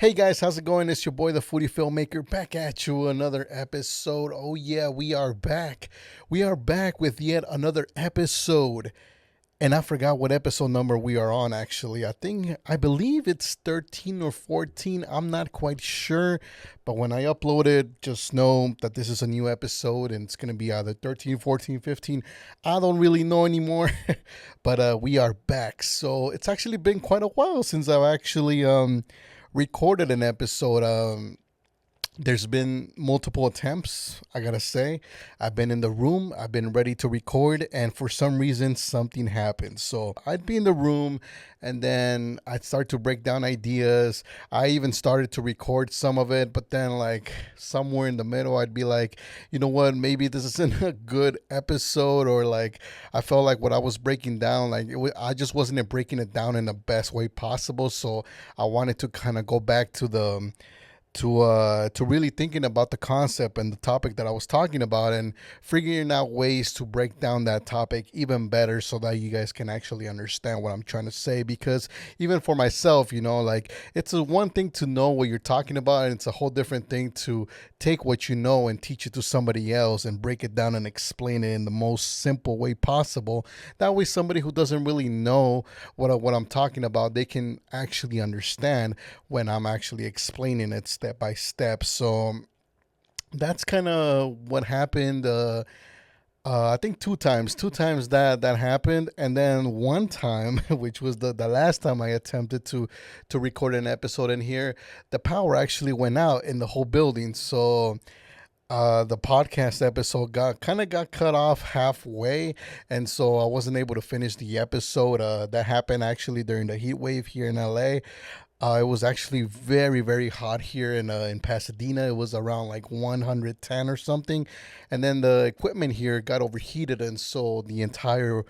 Hey guys, how's it going? It's your boy, the Foodie Filmmaker, back at you another episode. Oh yeah, we are back. We are back with yet another episode. And I forgot what episode number we are on actually. I believe it's 13 or 14. I'm not quite sure. But when I upload it, just know that this is a new episode and it's going to be either 13, 14, 15. I don't really know anymore. But we are back. So it's actually been quite a while since I've actually recorded an episode. There's been multiple attempts, I gotta say. I've been in the room, I've been ready to record, and for some reason, something happened. So I'd be in the room, and then I'd start to break down ideas. I even started to record some of it, but then, like, somewhere in the middle, I'd be like, you know what, maybe this isn't a good episode, or like, I felt like what I was breaking down, like, I just wasn't breaking it down in the best way possible. So I wanted to kind of go back to to really thinking about the concept and the topic that I was talking about and figuring out ways to break down that topic even better so that you guys can actually understand what I'm trying to say. Because even for myself, like, it's a one thing to know what you're talking about, and it's a whole different thing to take what you know and teach it to somebody else and break it down and explain it in the most simple way possible. That way somebody who doesn't really know what I'm talking about, they can actually understand when I'm actually explaining it step by step. So that's kind of what happened. I think two times that happened, and then one time, which was the last time I attempted to record an episode in here, the power actually went out in the whole building. So the podcast episode got cut off halfway, and so I wasn't able to finish the episode. That happened actually during the heat wave here in LA. It was actually very, very hot here in Pasadena. It was around like 110 or something, and then the equipment here got overheated, and so the entire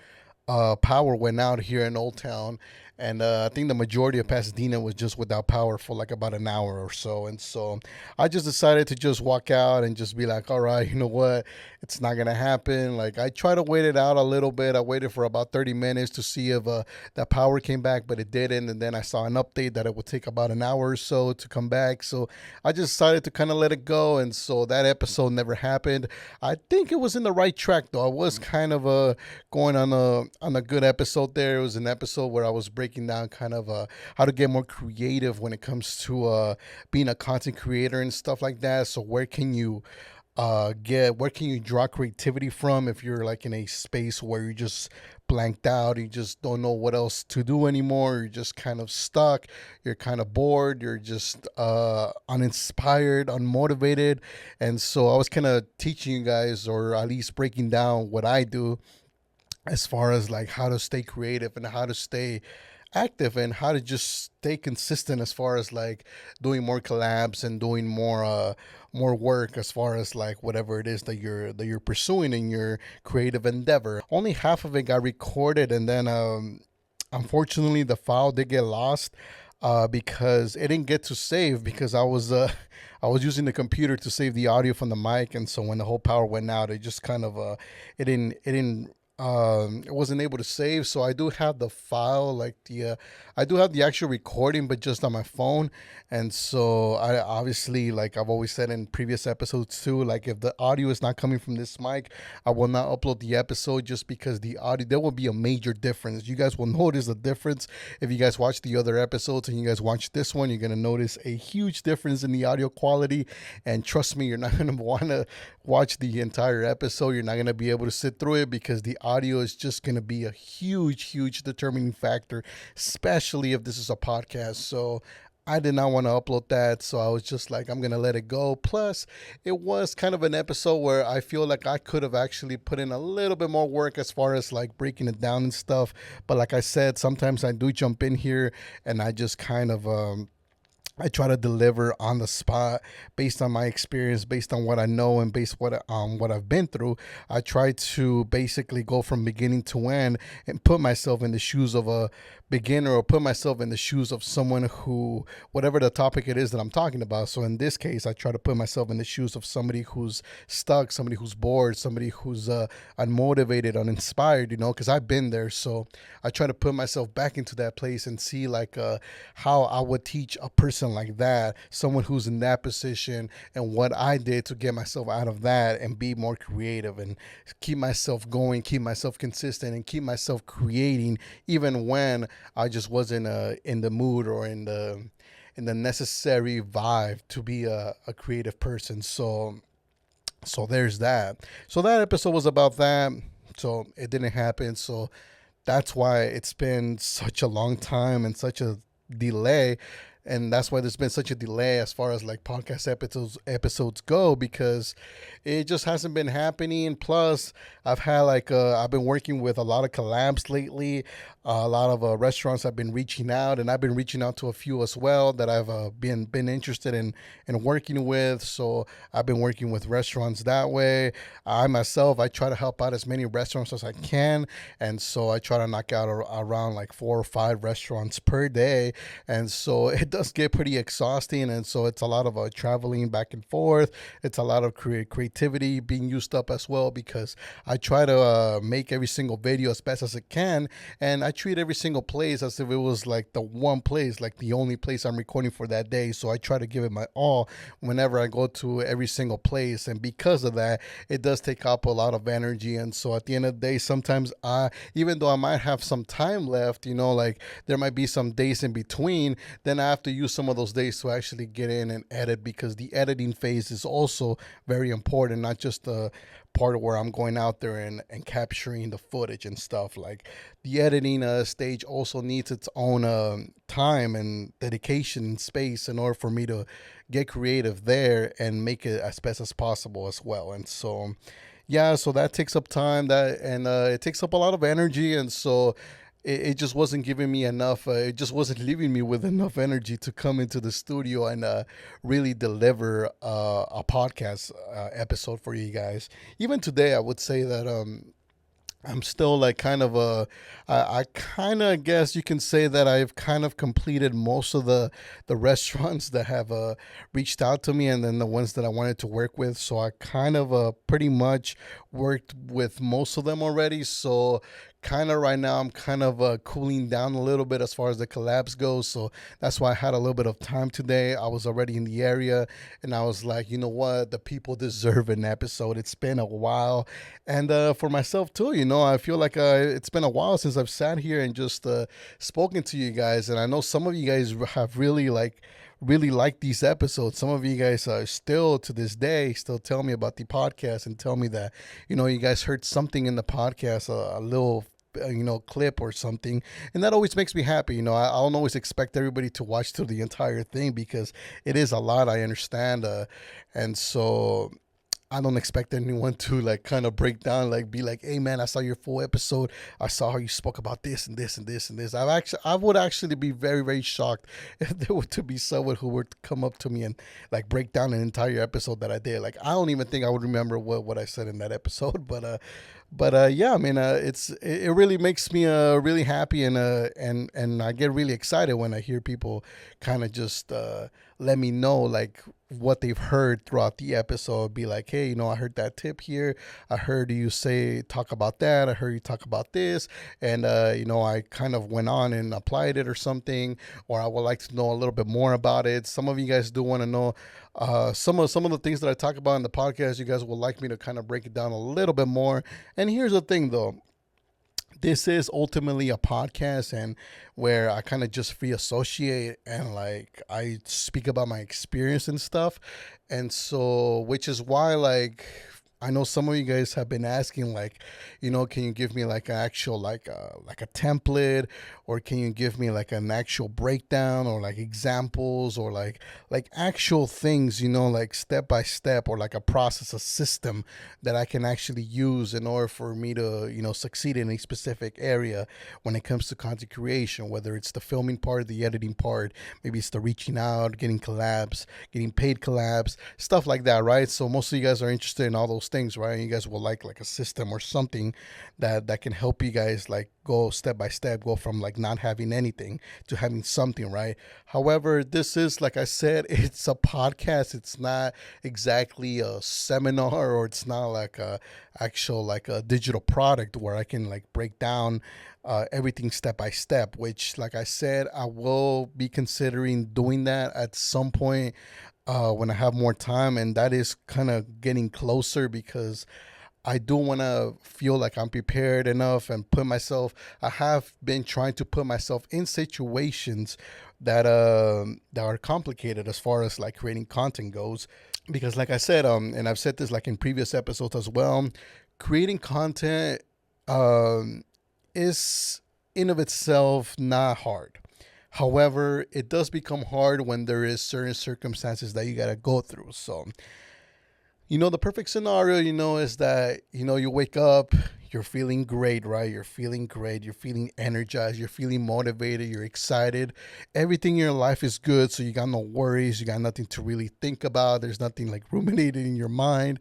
power went out here in Old Town. And I think the majority of Pasadena was just without power for like about an hour or so. And so I just decided to just walk out and just be like, all right, you know what? It's not going to happen. Like, I tried to wait it out a little bit. I waited for about 30 minutes to see if that power came back, but it didn't. And then I saw an update that it would take about an hour or so to come back. So I just decided to kind of let it go. And so that episode never happened. I think it was in the right track, though. I was kind of going on a good episode there. It was an episode where I was breaking down kind of how to get more creative when it comes to being a content creator and stuff like that. So where can you draw creativity from if you're like in a space where you just blanked out, you just don't know what else to do anymore, you're just kind of stuck, you're kind of bored, you're just uninspired, unmotivated. And so I was kind of teaching you guys, or at least breaking down what I do as far as like how to stay creative and how to stay active and how to just stay consistent as far as like doing more collabs and doing more work as far as like whatever it is that you're pursuing in your creative endeavor. Only half of it got recorded, and then unfortunately the file did get lost because it didn't get to save because I was using the computer to save the audio from the mic. And so when the whole power went out, it just kind of it wasn't able to save. So I do have the file, like I do have the actual recording, but just on my phone. And so I obviously, like I've always said in previous episodes too, like if the audio is not coming from this mic, I will not upload the episode, just because the audio, there will be a major difference. You guys will notice the difference if you guys watch the other episodes and you guys watch this one. You're gonna notice a huge difference in the audio quality, and trust me, you're not gonna want to watch the entire episode. You're not gonna be able to sit through it because the audio is just gonna be a huge determining factor, especially if this is a podcast. So I did not want to upload that, so I was just like, I'm going to let it go. Plus, it was kind of an episode where I feel like I could have actually put in a little bit more work as far as like breaking it down and stuff. But like I said, sometimes I do jump in here and I just kind of I try to deliver on the spot based on my experience, based on what I know, and based on what I've been through. I try to basically go from beginning to end and put myself in the shoes of a beginner, or put myself in the shoes of someone who, whatever the topic it is that I'm talking about. So in this case, I try to put myself in the shoes of somebody who's stuck, somebody who's bored, somebody who's unmotivated, uninspired, because I've been there. So I try to put myself back into that place and see like how I would teach a person person like that, someone who's in that position, and what I did to get myself out of that and be more creative and keep myself going, keep myself consistent, and keep myself creating even when I just wasn't in the mood or in the necessary vibe to be a creative person. So there's that. So that episode was about that. So it didn't happen. So that's why it's been such a long time and such a delay. And that's why there's been such a delay as far as like podcast episodes go, because it just hasn't been happening. Plus, I've had I've been working with a lot of collabs lately. A lot of restaurants have been reaching out, and I've been reaching out to a few as well that I've been interested in working with. So I've been working with restaurants that way. I try to help out as many restaurants as I can, and so I try to knock out around like 4 or 5 restaurants per day, and so it does get pretty exhausting. And so it's a lot of traveling back and forth. It's a lot of creativity being used up as well, because I try to make every single video as best as I can, and I treat every single place as if it was like the one place, like the only place I'm recording for that day. So I try to give it my all whenever I go to every single place, and because of that, it does take up a lot of energy. And so at the end of the day, sometimes even though I might have some time left, like there might be some days in between, then I have to use some of those days to actually get in and edit, because the editing phase is also very important, not just the part where I'm going out there and capturing the footage and stuff. Like the editing stage also needs its own time and dedication and space in order for me to get creative there and make it as best as possible as well. And so yeah, so that takes up time, and it takes up a lot of energy. And so it just wasn't giving me enough. It just wasn't leaving me with enough energy to come into the studio and really deliver a podcast episode for you guys. Even today, I would say that I'm still like kind of I kind of guess you can say that I've kind of completed most of the restaurants that have reached out to me, and then the ones that I wanted to work with. So I kind of pretty much worked with most of them already. So kind of right now I'm kind of cooling down a little bit as far as the collabs go. So that's why I had a little bit of time today. I was already in the area, and I was like, you know what, the people deserve an episode. It's been a while, and for myself too, I feel like it's been a while since I've sat here and just spoken to you guys. And I know some of you guys have really like these episodes. Some of you guys still to this day still tell me about the podcast and tell me that you guys heard something in the podcast, a little clip or something, and that always makes me happy. I don't always expect everybody to watch through the entire thing, because it is a lot, I understand, and so I don't expect anyone to like kind of break down, like be like, hey man, I saw your full episode. I saw how you spoke about this and this and this and this. I would actually be very, very shocked if there were to be someone who would come up to me and like break down an entire episode that I did. Like, I don't even think I would remember what I said in that episode. But yeah, I mean, it really makes me really happy, and I get really excited when I hear people kind of just let me know like what they've heard throughout the episode. Be like, hey, I heard that tip here. I heard you talk about that. I heard you talk about this, and I kind of went on and applied it or something, or I would like to know a little bit more about it. Some of you guys do want to know some of the things that I talk about in the podcast. You guys would like me to kind of break it down a little bit more. And here's the thing, though. This is ultimately a podcast, and where I kind of just free associate and like I speak about my experience and stuff. And so, which is why like I know some of you guys have been asking, like, can you give me like an actual like a template, or can you give me like an actual breakdown, or like examples, or like actual things, like step by step, or like a process, a system that I can actually use in order for me to succeed in a specific area when it comes to content creation, whether it's the filming part, the editing part, maybe it's the reaching out, getting collabs, getting paid collabs, stuff like that, right? So most of you guys are interested in all those those things, right? You guys will like a system or something that can help you guys like go step by step, go from like not having anything to having something, right? However, this is, like I said, it's a podcast. It's not exactly a seminar, or it's not like a actual like a digital product where I can like break down everything step by step, which, like I said, I will be considering doing that at some point when I have more time. And that is kind of getting closer because I do want to feel like I'm prepared enough and put myself. I have been trying to put myself in situations that are complicated as far as like creating content goes, because, like I said, and I've said this like in previous episodes as well, creating content is in of itself not hard. However, it does become hard when there is certain circumstances that you gotta go through. So, the perfect scenario, is that, you wake up, you're feeling great, right? You're feeling great. You're feeling energized. You're feeling motivated. You're excited. Everything in your life is good. So you got no worries. You got nothing to really think about. There's nothing like ruminating in your mind.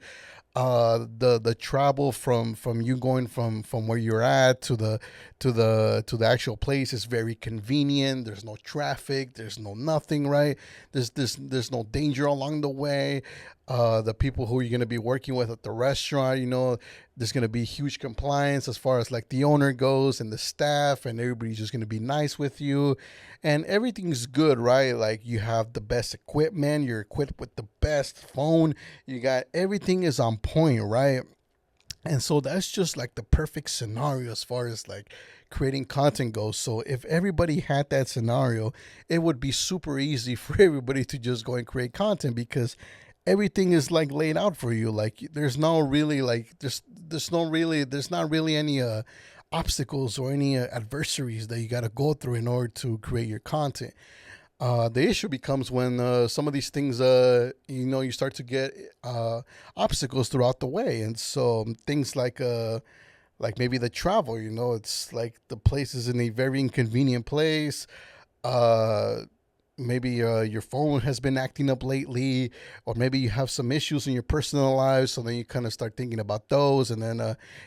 The travel from you going from where you're at to the actual place is very convenient. There's no traffic. There's no nothing, right? There's no danger along the way. The people who you're going to be working with at the restaurant, there's going to be huge compliance as far as like the owner goes and the staff, and everybody's just going to be nice with you, and everything's good, right? Like, you have the best equipment, you're equipped with the best phone, you got everything is on point, right? And so that's just like the perfect scenario as far as like creating content goes. So if everybody had that scenario, it would be super easy for everybody to just go and create content, because everything is like laid out for you. Like, there's no really like there's not really any obstacles or any adversaries that you got to go through in order to create your content. The issue becomes when some of these things, you start to get obstacles throughout the way, and so things like maybe the travel. It's like the place is in a very inconvenient place. Uh, Maybe your phone has been acting up lately, or maybe you have some issues in your personal life, so then you kind of start thinking about those, and then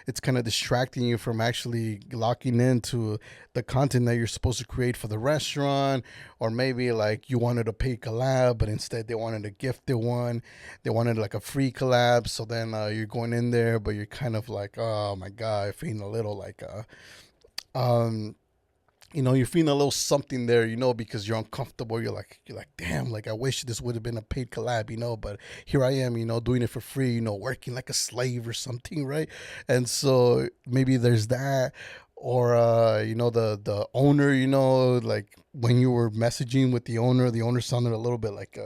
it's kind of distracting you from actually locking into the content that you're supposed to create for the restaurant. Or maybe like you wanted a paid collab, but instead they wanted a gifted one. They wanted like a free collab, so then you're going in there, but you're kind of like, oh my god, feeling a little like um you're feeling a little something there, because you're uncomfortable. You're like, damn, like I wish this would have been a paid collab, but here I am, doing it for free, working like a slave or something, right? And so maybe there's that. Or the owner, like when you were messaging with the owner sounded a little bit like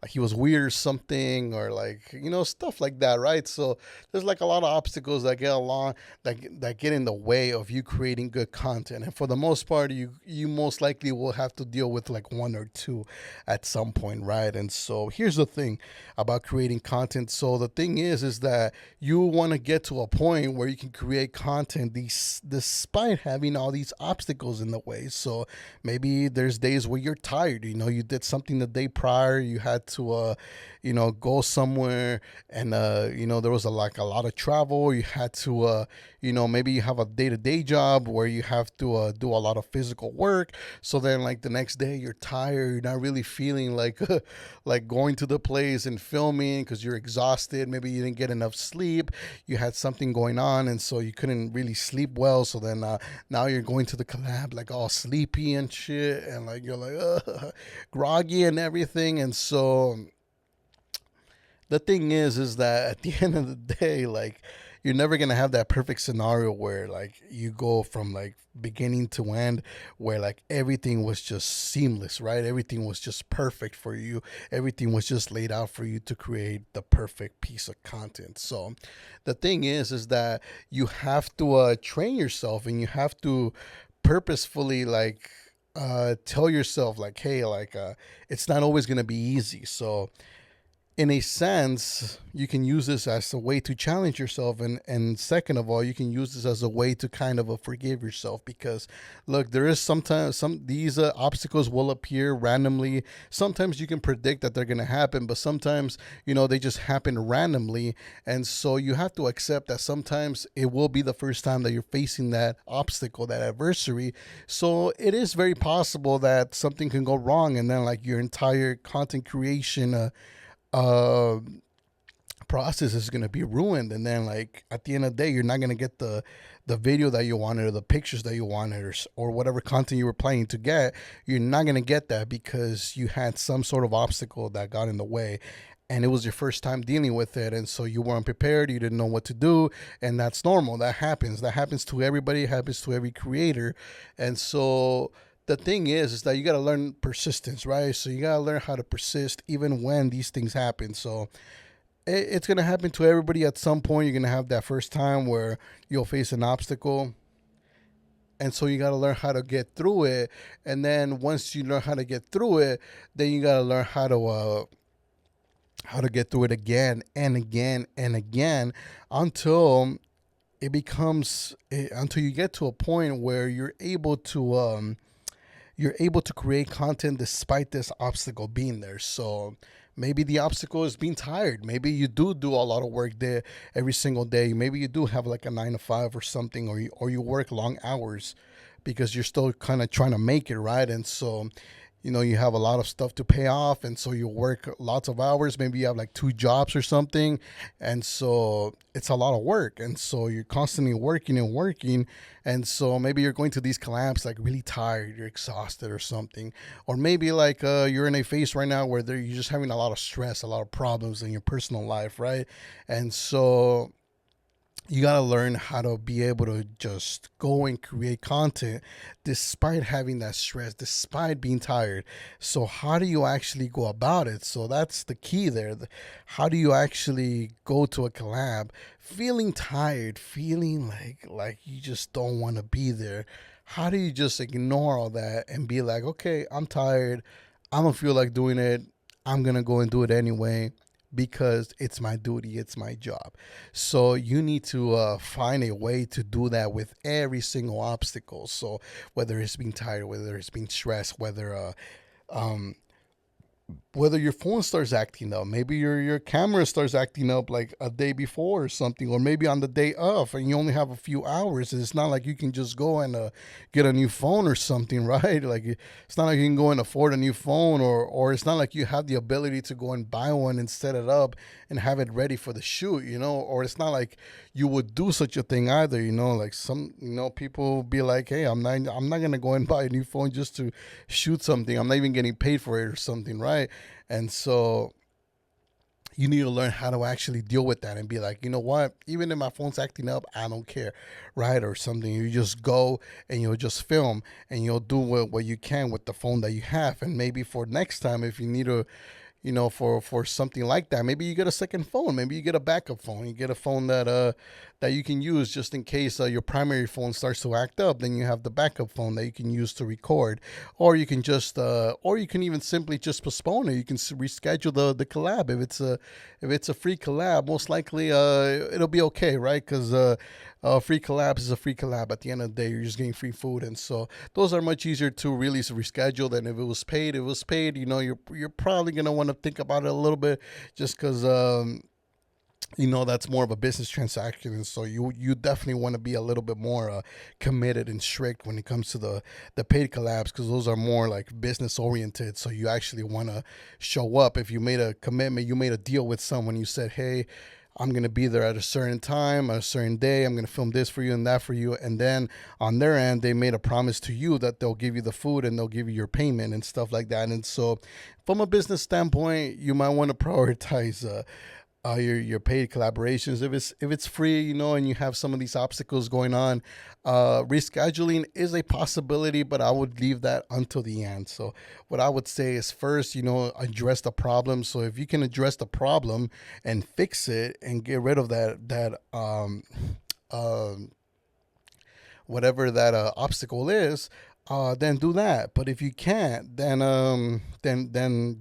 he was weird or something, or like, stuff like that, right? So there's like a lot of obstacles that get along, that get in the way of you creating good content. And for the most part, you most likely will have to deal with like one or two at some point, right? And so here's the thing about creating content. So the thing is that you want to get to a point where you can create content despite having all these obstacles in the way. So maybe there's days where you're tired. You did something the day prior. You had to, go somewhere, and there was a lot of travel. You had to, maybe you have a day-to-day job where you have to do a lot of physical work. So then, like, the next day you're tired. You're not really feeling like like going to the place and filming because you're exhausted. Maybe you didn't get enough sleep. You had something going on, and so you couldn't really sleep well. So then now you're going to the collab like all sleepy and shit, and like you're like groggy and everything. And so the thing is that at the end of the day, like, you're never gonna have that perfect scenario where like you go from like beginning to end, where like everything was just seamless, right? Everything was just perfect for you. Everything was just laid out for you to create the perfect piece of content. So the thing is that you have to train yourself, and you have to purposefully like tell yourself like, hey, like it's not always gonna be easy. So in a sense, you can use this as a way to challenge yourself. And second of all, you can use this as a way to kind of forgive yourself, because look, there is sometimes these obstacles will appear randomly. Sometimes you can predict that they're going to happen, but sometimes, they just happen randomly. And so you have to accept that sometimes it will be the first time that you're facing that obstacle, that adversary. So it is very possible that something can go wrong, and then like your entire content creation uh, process is going to be ruined. And then like at the end of the day, you're not going to get the video that you wanted, or the pictures that you wanted, or whatever content you were planning to get. You're not going to get that because you had some sort of obstacle that got in the way, and it was your first time dealing with it, and so you weren't prepared, you didn't know what to do. And that's normal. That happens to everybody. It happens to every creator. And so the thing is that you got to learn persistence, right? So you got to learn how to persist even when these things happen. So it's going to happen to everybody at some point. You're going to have that first time where you'll face an obstacle. And so you got to learn how to get through it. And then once you learn how to get through it, then you got to learn how to get through it again and again and again until it becomes until you get to a point where you're able to create content despite this obstacle being there. So maybe the obstacle is being tired. Maybe you do a lot of work there every single day. Maybe you do have like a 9 to 5 or something, or you work long hours because you're still kind of trying to make it, right? And so you have a lot of stuff to pay off, and so you work lots of hours. Maybe you have like 2 jobs or something, and so it's a lot of work, and so you're constantly working and working. And so maybe you're going to these collabs like really tired, you're exhausted or something. Or maybe like you're in a phase right now where you're just having a lot of stress, a lot of problems in your personal life, right? And so you got to learn how to be able to just go and create content despite having that stress, despite being tired. So how do you actually go about it? So that's the key there. How do you actually go to a collab feeling tired, feeling like you just don't want to be there? How do you just ignore all that and be like, okay, I'm tired, I don't feel like doing it, I'm going to go and do it anyway because it's my duty, it's my job. So you need to find a way to do that with every single obstacle. So whether it's being tired, whether it's being stressed, um, whether your phone starts acting up, maybe your camera starts acting up like a day before or something, or maybe on the day of, and you only have a few hours. It's not like you can just go and get a new phone or something, right? Like it's not like you can go and afford a new phone, or it's not like you have the ability to go and buy one and set it up and have it ready for the shoot, or it's not like you would do such a thing either, like some, people be like, hey, I'm not gonna go and buy a new phone just to shoot something. I'm not even getting paid for it or something, right? And so you need to learn how to actually deal with that and be like, you know what, even if my phone's acting up, I don't care, right? Or something. You just go and you'll just film and you'll do what you can with the phone that you have. And maybe for next time, if you need to, for something like that, maybe you get a second phone, maybe you get a backup phone, you get a phone that you can use just in case your primary phone starts to act up. Then you have the backup phone that you can use to record, or you can even simply just postpone it. You can reschedule the collab if it's a free collab. Most likely it'll be okay, right? Because free collab is a free collab. At the end of the day, you're just getting free food, and so those are much easier to really reschedule than if it was paid. If it was paid, you're probably gonna want to think about it a little bit, just because that's more of a business transaction. And so you definitely want to be a little bit more committed and strict when it comes to the paid collabs, because those are more like business oriented. So you actually want to show up. If you made a commitment, you made a deal with someone, you said, hey, I'm going to be there at a certain time, a certain day. I'm going to film this for you and that for you. And then on their end, they made a promise to you that they'll give you the food and they'll give you your payment and stuff like that. And so from a business standpoint, you might want to prioritize your paid collaborations. If it's free, and you have some of these obstacles going on, rescheduling is a possibility, but I would leave that until the end. So what I would say is first, address the problem. So if you can address the problem and fix it and get rid of that whatever that obstacle is, then do that. But if you can't, then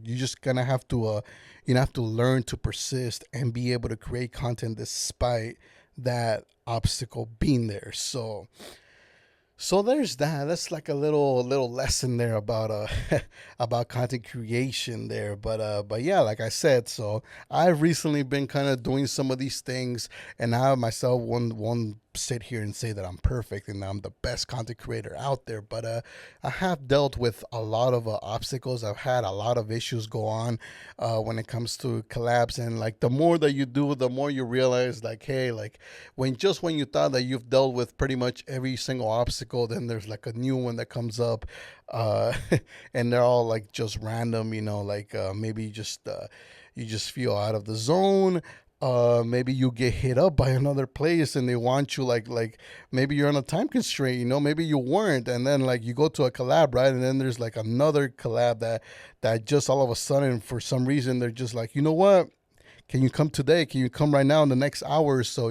you're just gonna have to have to learn to persist and be able to create content despite that obstacle being there. So there's that. That's like a little lesson there about about content creation there. But yeah, like I said, so I've recently been kind of doing some of these things, and I myself won't sit here and say that I'm perfect and I'm the best content creator out there. But I have dealt with a lot of obstacles. I've had a lot of issues go on when it comes to collabs, and like the more that you do, the more you realize like, hey, like when you thought that you've dealt with pretty much every single obstacle, then there's like a new one that comes up, uh, and they're all like just random, like maybe you just feel out of the zone. Maybe you get hit up by another place and they want you like maybe you're on a time constraint, maybe you weren't, and then like you go to a collab, right, and then there's like another collab that just all of a sudden for some reason they're just like, you know what, can you come today? Can you come right now in the next hour or so?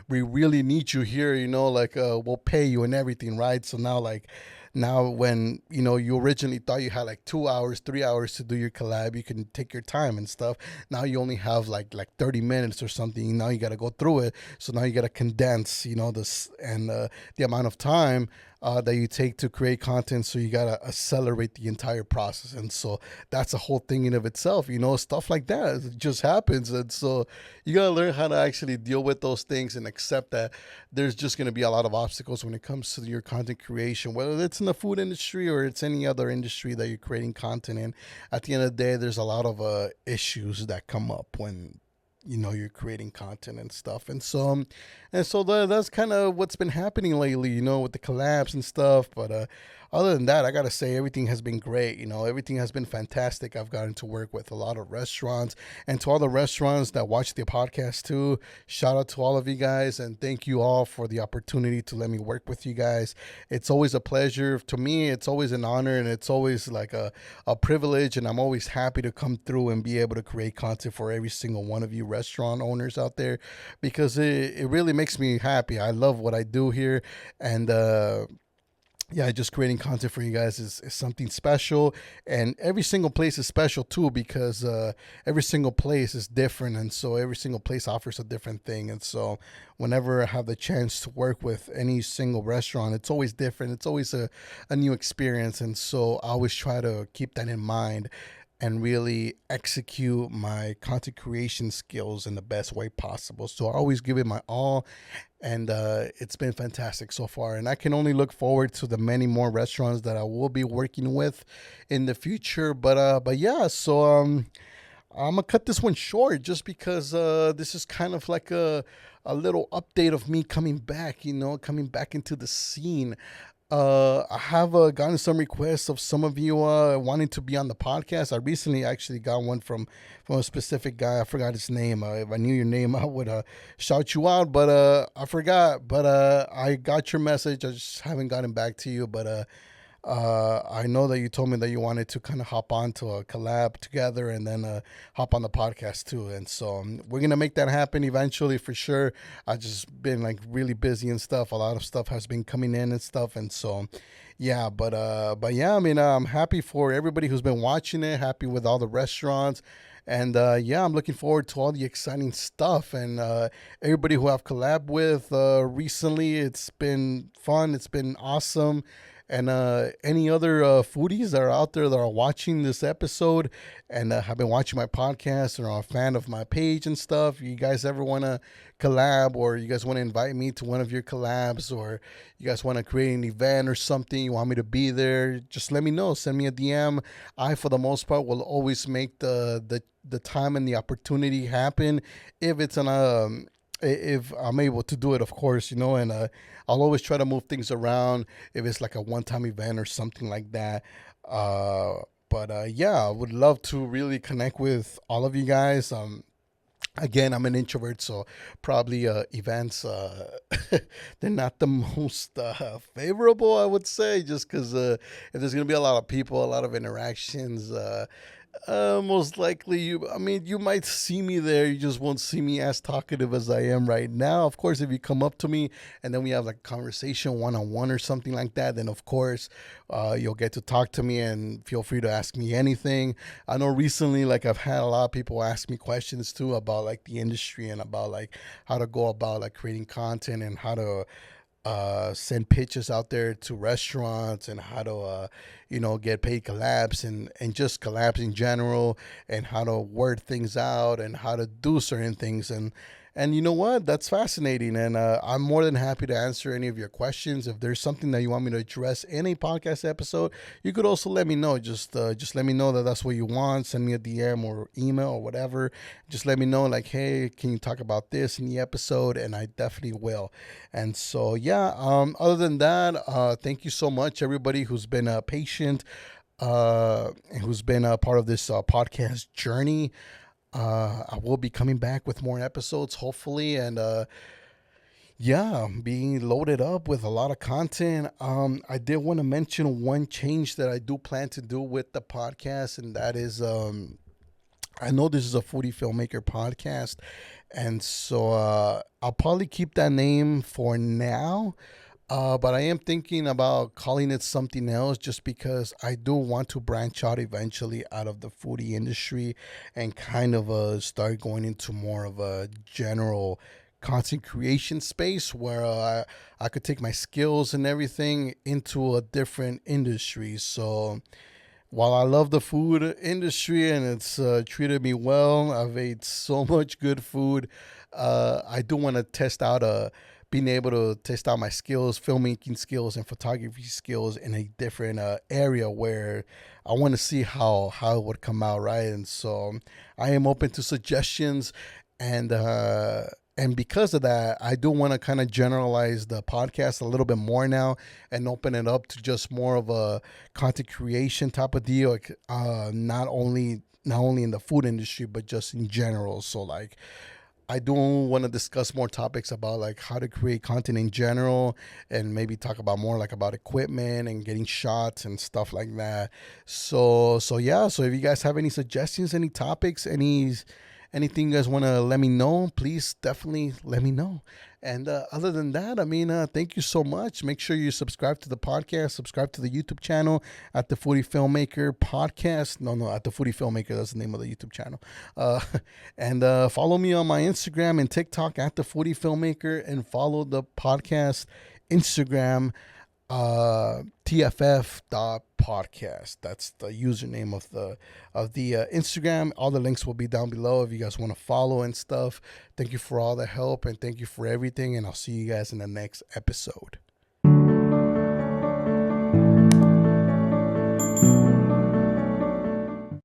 We really need you here, like we'll pay you and everything, right? So now when, you originally thought you had like 2 hours, 3 hours to do your collab, you can take your time and stuff. Now you only have like 30 minutes or something. Now you got to go through it. So now you got to condense, this and the amount of time that you take to create content. So you got to accelerate the entire process. And so that's a whole thing in of itself, stuff like that. It just happens. And so you got to learn how to actually deal with those things and accept that there's just going to be a lot of obstacles when it comes to your content creation, whether it's in the food industry or it's any other industry that you're creating content in. At the end of the day, there's a lot of issues that come up when you're creating content and stuff. And so that's kind of what's been happening lately, with the collabs and stuff. But other than that, I gotta say everything has been great. Everything has been fantastic. I've gotten to work with a lot of restaurants, and to all the restaurants that watch the podcast too, shout out to all of you guys, and thank you all for the opportunity to let me work with you guys. It's always a pleasure to me. It's always an honor, and it's always like a privilege, and I'm always happy to come through and be able to create content for every single one of you restaurant owners out there, because it really makes me happy. I love what I do here, and yeah, just creating content for you guys is something special, and every single place is special too, because every single place is different, and so every single place offers a different thing. And so whenever I have the chance to work with any single restaurant, it's always different. It's always a new experience, and so I always try to keep that in mind and really execute my content creation skills in the best way possible. So I always give it my all, and it's been fantastic so far. And I can only look forward to the many more restaurants that I will be working with in the future. But yeah, so I'm gonna cut this one short just because this is kind of like a little update of me coming back, coming back into the scene. I have gotten some requests of some of you wanting to be on the podcast. I recently actually got one from a specific guy. I forgot his name. If I knew your name, I would shout you out, but I forgot. But I got your message. I just haven't gotten back to you. But I know that you told me that you wanted to kind of hop on to a collab together and then hop on the podcast too. And so we're going to make that happen eventually for sure. I've just been like really busy and stuff. A lot of stuff has been coming in and stuff. And so, yeah, but yeah, I mean, I'm happy for everybody who's been watching it, happy with all the restaurants. And yeah, I'm looking forward to all the exciting stuff, and everybody who I've collabed with recently. It's been fun. It's been awesome. And any other foodies that are out there that are watching this episode and have been watching my podcast or are a fan of my page and stuff, you guys ever want to collab, or you guys want to invite me to one of your collabs, or you guys want to create an event or something, you want me to be there, just let me know. Send me a DM. I, for the most part, will always make the time and the opportunity happen if it's if I'm able to do it, of course, and I'll always try to move things around if it's like a one-time event or something like that. But yeah, I would love to really connect with all of you guys. Again, I'm an introvert, so probably events, they're not the most favorable, I would say, just because if there's going to be a lot of people, a lot of interactions, Most likely you might see me there. You just won't see me as talkative as I am right now. Of course, if you come up to me and then we have like a conversation one on one or something like that, then of course, you'll get to talk to me and feel free to ask me anything. I know recently, like I've had a lot of people ask me questions too about like the industry and about like how to go about like creating content and how to send pitches out there to restaurants and how to get paid collabs and just collabs in general and how to word things out and how to do certain things and you know what, that's fascinating and I'm more than happy to answer any of your questions. If there's something that you want me to address in a podcast episode, you could also let me know. Just let me know that that's what you want. Send me a DM or email or whatever. Just let me know like, hey, can you talk about this in the episode, and I definitely will. And so, yeah, other than that, thank you so much, everybody who's been patient, and who's been a part of this podcast journey. I will be coming back with more episodes, hopefully, and yeah, being loaded up with a lot of content. I did want to mention one change that I do plan to do with the podcast, and that is I know this is a foodie filmmaker podcast, and so I'll probably keep that name for now. But I am thinking about calling it something else just because I do want to branch out eventually out of the foodie industry and kind of start going into more of a general content creation space where I could take my skills and everything into a different industry. So while I love the food industry and it's treated me well, I've ate so much good food. I do want to test out being able to test out my skills, filmmaking skills, and photography skills in a different area where I want to see how it would come out, right? And so I am open to suggestions, and and because of that, I do want to kind of generalize the podcast a little bit more now and open it up to just more of a content creation type of deal. Not only in the food industry, but just in general. So like I do want to discuss more topics about like how to create content in general and maybe talk about more like about equipment and getting shots and stuff like that. So yeah, so if you guys have any suggestions, any topics, anything you guys want to let me know, please definitely let me know. And other than that, I mean, thank you so much. Make sure you subscribe to the podcast, subscribe to the YouTube channel at the Foodie Filmmaker Podcast. No, at the Foodie Filmmaker. That's the name of the YouTube channel. And follow me on my Instagram and TikTok at the Foodie Filmmaker, and follow the podcast Instagram, tff.podcast. That's the username of the Instagram. All the links will be down below if you guys want to follow and stuff. Thank you for all the help and thank you for everything, and I'll see you guys in the next episode.